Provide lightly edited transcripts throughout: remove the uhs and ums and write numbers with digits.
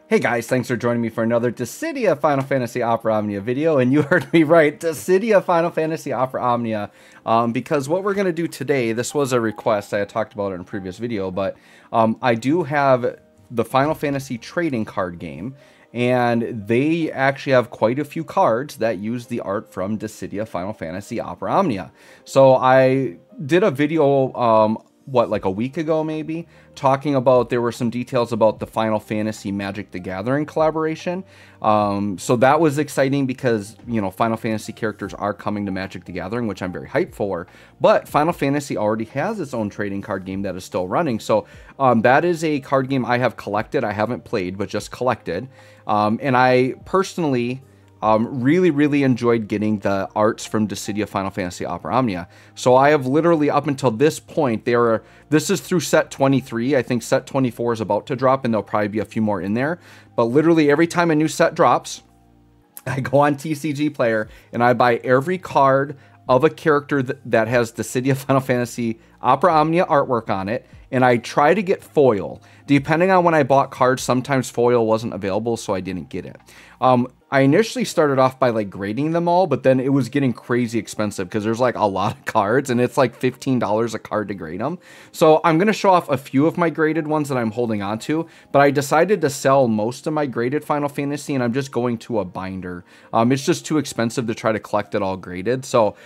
Hey guys, thanks for joining me for another Dissidia Final Fantasy Opera Omnia video, and you heard me right, Dissidia Final Fantasy Opera Omnia, because what we're going to do today, this was a request, I had talked about it in a previous video, but I do have the Final Fantasy trading card game, and they actually have quite a few cards that use the art from Dissidia Final Fantasy Opera Omnia. So I did a video, like a week ago maybe, talking about, there were some details about the Final Fantasy Magic the Gathering collaboration. So that was exciting because, you know, Final Fantasy characters are coming to Magic the Gathering, which I'm very hyped for. But Final Fantasy already has its own trading card game that is still running. So that is a card game I have collected. I haven't played, but just collected. And I personally really enjoyed getting the arts from Dissidia Final Fantasy Opera Omnia. So I have literally, up until this point, this is through set 23. I think set 24 is about to drop, and there'll probably be a few more in there. But literally every time a new set drops, I go on TCG Player and I buy every card of a character that has Dissidia Final Fantasy Opera Omnia artwork on it, and I try to get foil. Depending on when I bought cards, sometimes foil wasn't available, so I didn't get it. I initially started off by like grading them all, but then it was getting crazy expensive because there's like a lot of cards and it's like $15 a card to grade them. So I'm going to show off a few of my graded ones that I'm holding on to, but I decided to sell most of my graded Final Fantasy and I'm just going to a binder. It's just too expensive to try to collect it all graded. So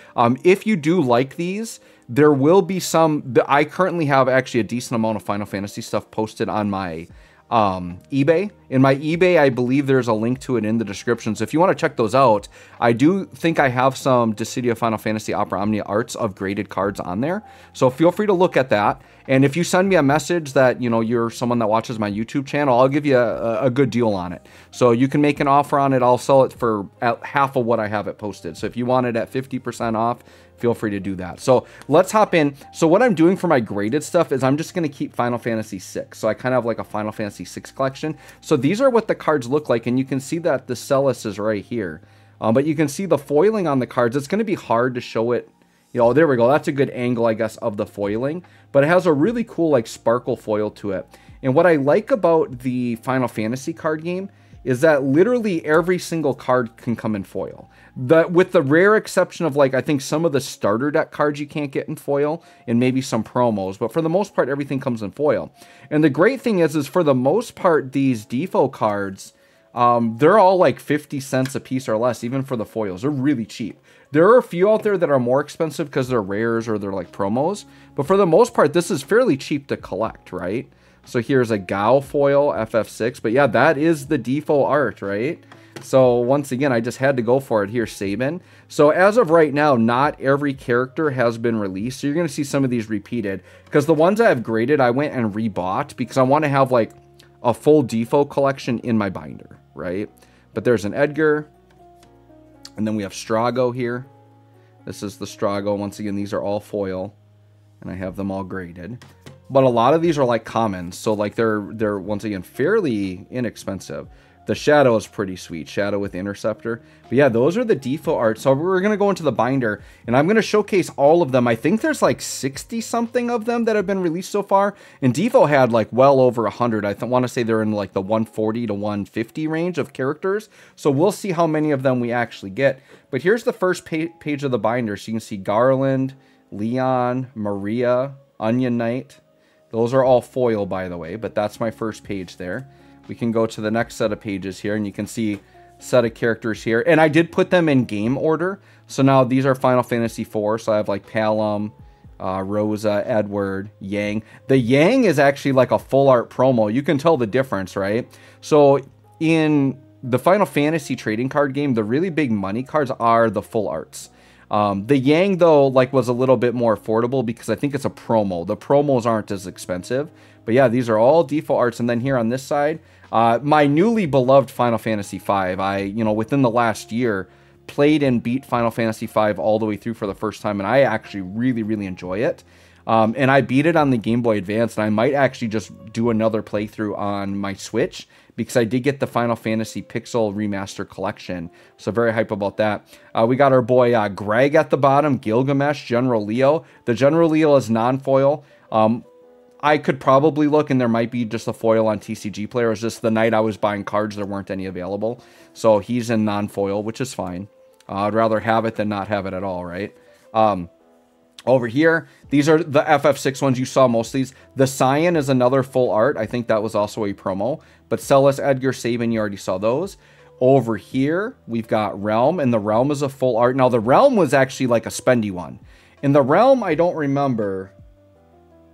if you do like these, there will be some. I currently have actually a decent amount of Final Fantasy stuff posted on my eBay. In my eBay, I believe there's a link to it in the description. So if you want to check those out, I do think I have some Dissidia Final Fantasy Opera Omnia arts of graded cards on there. So feel free to look at that. And if you send me a message that, you know, you're someone that watches my YouTube channel, I'll give you a good deal on it. So you can make an offer on it. I'll sell it for half of what I have it posted. So if you want it at 50% off, feel free to do that. So let's hop in. So what I'm doing for my graded stuff is I'm just going to keep Final Fantasy VI. So I kind of have like a Final Fantasy VI collection. So these are what the cards look like. And you can see that the Celis is right here. But you can see the foiling on the cards. It's going to be hard to show it. You know, there we go. That's a good angle, I guess, of the foiling. But it has a really cool like sparkle foil to it. And what I like about the Final Fantasy card game is that literally every single card can come in foil. With the rare exception of, like, I think some of the starter deck cards you can't get in foil, and maybe some promos, but for the most part, everything comes in foil. And the great thing is for the most part, these Dffoo cards, they're all like 50 cents a piece or less, even for the foils. They're really cheap. There are a few out there that are more expensive because they're rares or they're like promos, but for the most part, this is fairly cheap to collect, right? So here's a Gao foil, FF6. But yeah, that is the Dffoo art, right? So once again, I just had to go for it. Here, Sabin. So as of right now, not every character has been released. So you're going to see some of these repeated. Because the ones I have graded, I went and rebought. Because I want to have like a full Dffoo collection in my binder, right? But there's an Edgar. And then we have Strago here. This is the Strago. Once again, these are all foil. And I have them all graded. But a lot of these are like commons, so like they're once again fairly inexpensive. The Shadow is pretty sweet, Shadow with Interceptor. But yeah, those are the Dffoo art. So we're gonna go into the binder, and I'm gonna showcase all of them. I think there's like 60 something of them that have been released so far, and Dffoo had like well over 100. I want to say they're in like the 140 to 150 range of characters. So we'll see how many of them we actually get. But here's the first page of the binder. So you can see Garland, Leon, Maria, Onion Knight. Those are all foil, by the way, but that's my first page there. We can go to the next set of pages here, and you can see set of characters here. And I did put them in game order. So now these are Final Fantasy IV. So I have like Palom, Rosa, Edward, Yang. The Yang is actually like a full art promo. You can tell the difference, right? So in the Final Fantasy trading card game, the really big money cards are the full arts. The Yang, though, like was a little bit more affordable because I think it's a promo. The promos aren't as expensive. But yeah, these are all Dffoo arts. And then here on this side, my newly beloved Final Fantasy V. You know, within the last year, played and beat Final Fantasy V all the way through for the first time. And I actually really enjoy it. And I beat it on the Game Boy Advance. And I might actually just do another playthrough on my Switch, because I did get the Final Fantasy Pixel Remaster Collection. So very hype about that. We got our boy Greg at the bottom, Gilgamesh, General Leo. The General Leo is non-foil. I could probably look, and there might be just a foil on TCG Player. It's just the night I was buying cards, there weren't any available. So he's in non-foil, which is fine. I'd rather have it than not have it at all, right? Over here, these are the FF6 ones. You saw most of these. The Cyan is another full art. I think that was also a promo. But Celis, Edgar, Sabin, you already saw those. Over here, we've got Realm, and the Realm is a full art. Now, the Realm was actually like a spendy one. In the Realm, I don't remember.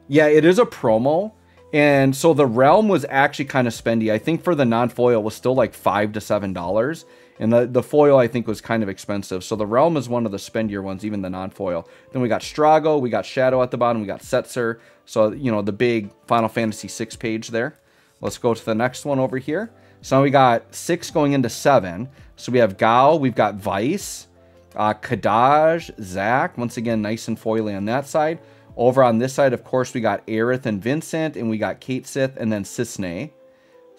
Yeah, it is a promo. And so the Realm was actually kind of spendy. I think for the non-foil, it was still like $5 to $7. And the foil, I think, was kind of expensive. So the Realm is one of the spendier ones, even the non-foil. Then we got Strago, we got Shadow at the bottom, we got Setzer. So, you know, the big Final Fantasy 6 page there. Let's go to the next one over here. So now we got 6 going into 7. So we have Gao, we've got Vice, Kadaj, Zack. Once again, nice and foily on that side. Over on this side, of course, we got Aerith and Vincent, and we got Kate Sith, and then Cisne.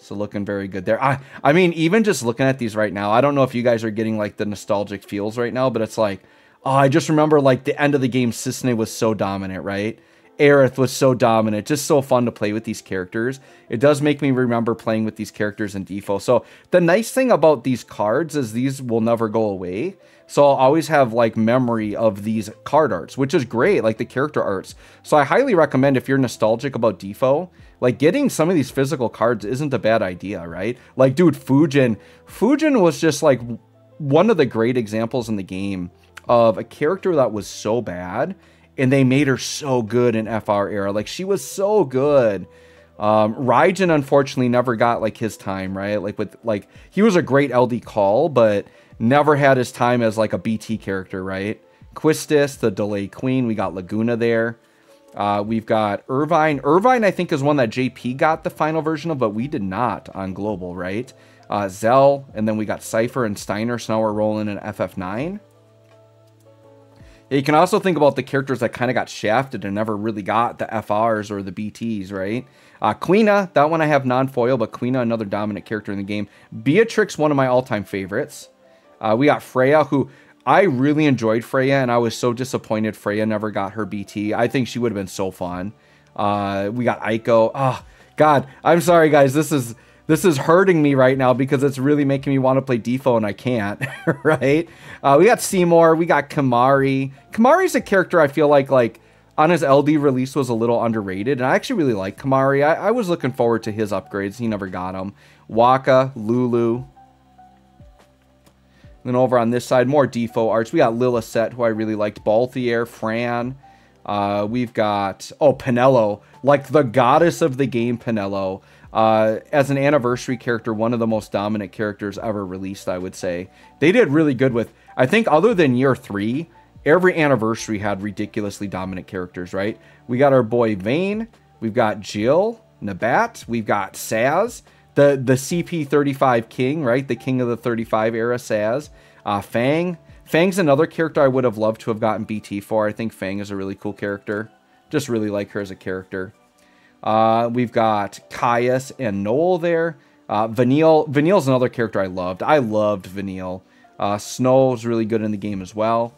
So looking very good there. I mean, even just looking at these right now, I don't know if you guys are getting like the nostalgic feels right now, but it's like, oh, I just remember like the end of the game, Cisne was so dominant, right? Aerith was so dominant, just so fun to play with these characters. It does make me remember playing with these characters in Dffoo. So the nice thing about these cards is these will never go away. So I'll always have like memory of these card arts, which is great, like the character arts. So I highly recommend if you're nostalgic about Dffoo, like getting some of these physical cards isn't a bad idea, right? Like, dude, Fujin was just like one of the great examples in the game of a character that was so bad, and they made her so good in FR era. Like, she was so good. Raijin, unfortunately, never got, like, his time, right? Like, he was a great LD call, but never had his time as, like, a BT character, right? Quistis, the Delay Queen. We got Laguna there. We've got Irvine. Irvine, I think, is one that JP got the final version of, but we did not on Global, right? Zell, and then we got Cypher and Steiner, so now we're rolling in FF9. You can also think about the characters that kind of got shafted and never really got the FRs or the BTs, right? Quina, that one I have non-foil, but Quina, another dominant character in the game. Beatrix, one of my all-time favorites. We got Freya, who I really enjoyed Freya, and I was so disappointed Freya never got her BT. I think she would have been so fun. We got Aiko. Oh, God, I'm sorry, guys. This is hurting me right now because it's really making me want to play Dffoo and I can't, right? We got Seymour, we got Kamari. Kamari's a character I feel like on his LD release was a little underrated, and I actually really like Kamari. I was looking forward to his upgrades. He never got them. Waka, Lulu. Then over on this side, more Dffoo arts. We got Lilith, who I really liked. Balthier, Fran. We've got, oh, Pinello, like the goddess of the game, Pinello. As an anniversary character, one of the most dominant characters ever released, I would say. They did really good with, I think other than year 3, every anniversary had ridiculously dominant characters, right? We got our boy Vayne, we've got Jill, Nabat, we've got Saz, the CP35 king, right? The king of the 35 era Saz. Fang. Fang's another character I would have loved to have gotten BT for. I think Fang is a really cool character. Just really like her as a character. We've got Caius and Noel there. Vanille's another character I loved. I loved Vanille. Snow's really good in the game as well.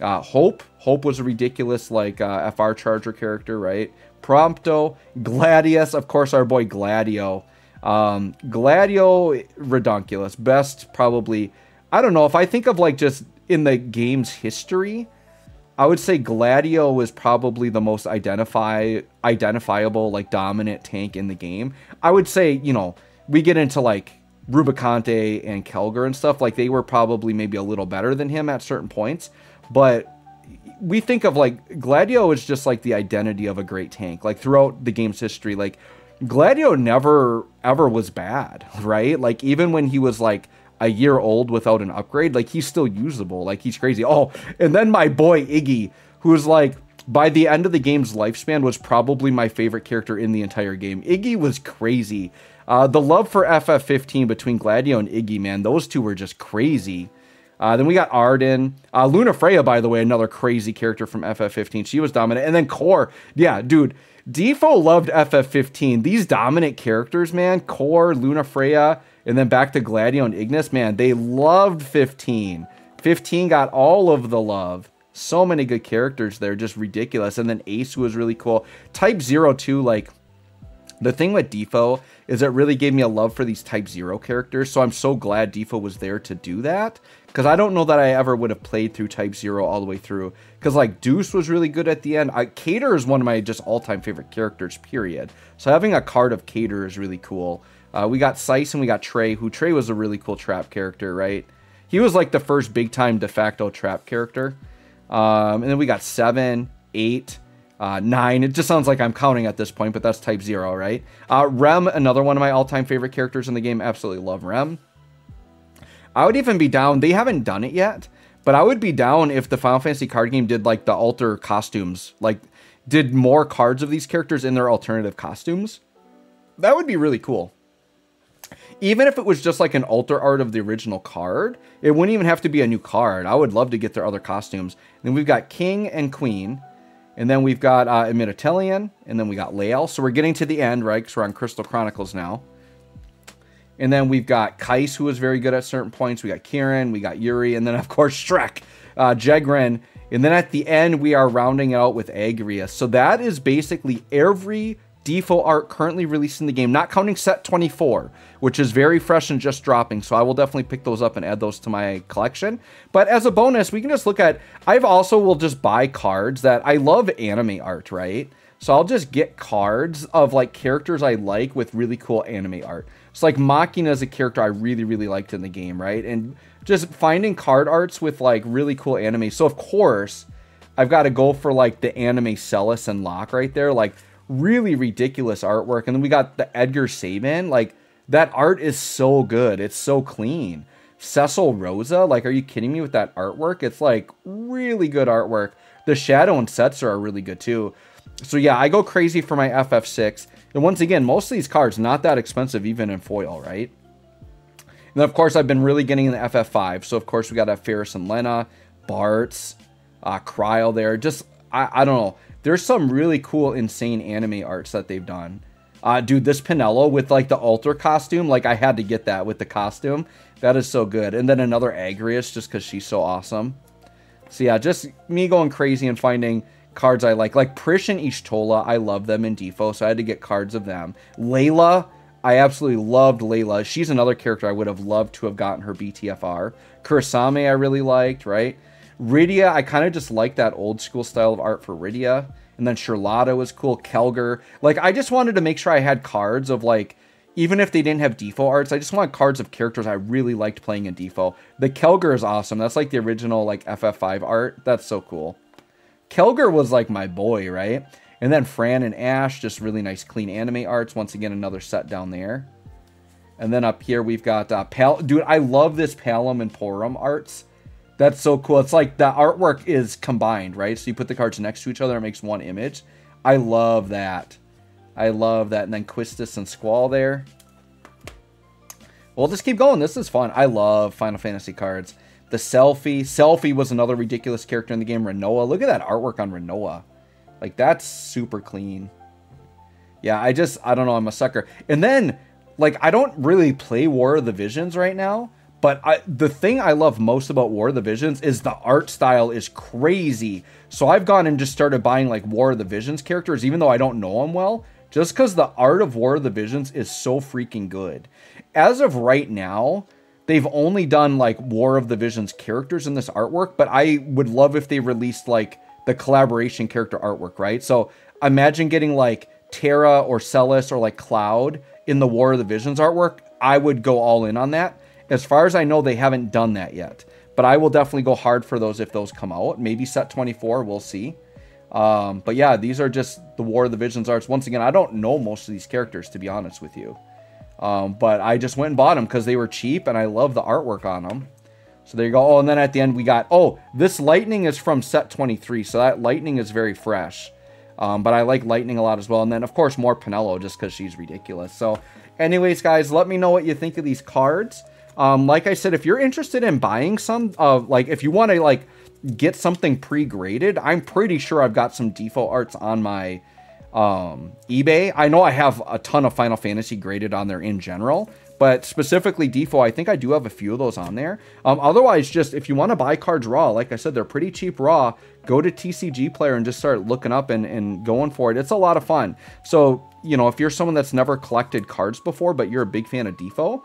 Hope was a ridiculous, like, FR Charger character, right? Prompto. Gladius, of course, our boy Gladio. Gladio, redonkulous. Best, probably, I don't know, if I think of, like, just in the game's history, I would say Gladio is probably the most identifiable, like, dominant tank in the game. I would say, you know, we get into, like, Rubicante and Kelger and stuff, like, they were probably maybe a little better than him at certain points, but we think of, like, Gladio is just, like, the identity of a great tank. Like, throughout the game's history, like, Gladio never, ever was bad, right? Like, even when he was, like, a year old without an upgrade, like, he's still usable. Like, he's crazy. Oh, and then my boy Iggy, who's, like, by the end of the game's lifespan, was probably my favorite character in the entire game. Iggy was crazy. The love for FF15 between Gladio and Iggy, man, those two were just crazy. Then we got Arden. Luna Freya, by the way, another crazy character from FF15. She was dominant. And then Core. Yeah, dude, Dffoo loved FF15. These dominant characters, man, Core, Luna Freya, and then back to Gladio and Ignis, man, they loved 15. 15 got all of the love. So many good characters there, just ridiculous. And then Ace was really cool. Type 0 too, like, the thing with Dffoo is it really gave me a love for these Type 0 characters, so I'm so glad Dffoo was there to do that, because I don't know that I ever would have played through Type 0 all the way through, because like Deuce was really good at the end. Cater is one of my just all-time favorite characters, period. So having a card of Cater is really cool. We got Sice and we got Trey, who Trey was a really cool trap character, right? He was like the first big-time de facto trap character. And then we got 7, 8... 9, it just sounds like I'm counting at this point, but that's Type 0, right? Rem, another one of my all-time favorite characters in the game. Absolutely love Rem. I would even be down, they haven't done it yet, but I would be down if the Final Fantasy card game did like the alter costumes, like did more cards of these characters in their alternative costumes. That would be really cool. Even if it was just like an alter art of the original card, it wouldn't even have to be a new card. I would love to get their other costumes. Then we've got King and Queen. And then we've got Amidatelian, and then we got Lael. So we're getting to the end, right? Because we're on Crystal Chronicles now. And then we've got Kais, who is very good at certain points. We got Kieran, we got Yuri, and then, of course, Shrek, Jegren. And then at the end, we are rounding out with Agrias. So that is basically every Dffoo art currently released in the game, not counting set 24, which is very fresh and just dropping. So I will definitely pick those up and add those to my collection. But as a bonus, we can just look at, I've also will just buy cards that I love anime art, right? So I'll just get cards of like characters I like with really cool anime art. It's like Machina is a character I really, really liked in the game, right? And just finding card arts with like really cool anime. So of course, I've got to go for like the anime Celis and Locke right there. Like, really ridiculous artwork. And then we got the Edgar Sabin. Like, that art is so good. It's so clean. Cecil Rosa, like, are you kidding me with that artwork? It's like really good artwork. The Shadow and Setzer are really good too. So yeah, I go crazy for my FF6. And once again, most of these cards not that expensive even in foil, right? And then of course I've been really getting in the FF5. So of course we got Ferris and Lena, Bartz, Cryle there. Just I don't know. There's some really cool, insane anime arts that they've done. Dude, this Pinello with like the altar costume, like I had to get that with the costume. That is so good. And then another Agrias just because she's so awesome. So yeah, just me going crazy and finding cards I like. Like Prish and Ishtola, I love them in Dffoo, so I had to get cards of them. Layla, I absolutely loved Layla. She's another character I would have loved to have gotten her BTFR. Kurasame I really liked, right? Rydia, I kind of just like that old school style of art for Rydia. And then Charlotta was cool. Kelger. Like, I just wanted to make sure I had cards of, like, even if they didn't have Dffoo arts, I just want cards of characters I really liked playing in Dffoo. The Kelger is awesome. That's, like, the original, like, FF5 art. That's so cool. Kelger was, like, my boy, right? And then Fran and Ash, just really nice, clean anime arts. Once again, another set down there. And then up here, we've got Dude, I love this Palom and Porum arts. That's so cool. It's like the artwork is combined, right? So you put the cards next to each other, it makes one image. I love that. I love that. And then Quistis and Squall there. We'll just keep going. This is fun. I love Final Fantasy cards. The Selfie. Selfie was another ridiculous character in the game. Renoa. Look at that artwork on Renoa. Like, that's super clean. Yeah, I don't know. I'm a sucker. And then, like, I don't really play War of the Visions right now. But the thing I love most about War of the Visions is the art style is crazy. So I've gone and just started buying like War of the Visions characters, even though I don't know them well, just because the art of War of the Visions is so freaking good. As of right now, they've only done like War of the Visions characters in this artwork, but I would love if they released like the collaboration character artwork, right? So imagine getting like Terra or Celis or like Cloud in the War of the Visions artwork. I would go all in on that. As far as I know, they haven't done that yet. But I will definitely go hard for those if those come out. Maybe set 24, we'll see. But yeah, these are just the War of the Visions arts. Once again, I don't know most of these characters, to be honest with you. But I just went and bought them because they were cheap, and I love the artwork on them. So there you go. Oh, and then at the end we got... Oh, this Lightning is from set 23, so that Lightning is very fresh. But I like Lightning a lot as well. And then, of course, more Pinello just because she's ridiculous. So anyways, guys, let me know what you think of these cards. Like I said, if you're interested in buying some, like if you want to like get something pre-graded, I'm pretty sure I've got some Dffoo arts on my eBay. I know I have a ton of Final Fantasy graded on there in general, But specifically Dffoo, I think I do have a few of those on there. Otherwise, just if you want to buy cards raw, like I said, they're pretty cheap raw. Go to TCG Player and just start looking up and going for it. It's a lot of fun. So, you know, if you're someone that's never collected cards before, but you're a big fan of Dffoo,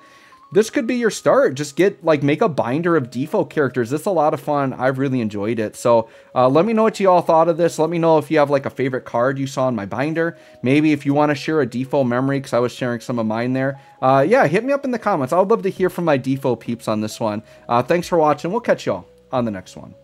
this could be your start. Just make a binder of Dffoo characters. It's a lot of fun. I've really enjoyed it. So let me know what you all thought of this. Let me know if you have like a favorite card you saw in my binder. Maybe if you want to share a Dffoo memory, because I was sharing some of mine there. Yeah, hit me up in the comments. I would love to hear from my Dffoo peeps on this one. Thanks for watching. We'll catch y'all on the next one.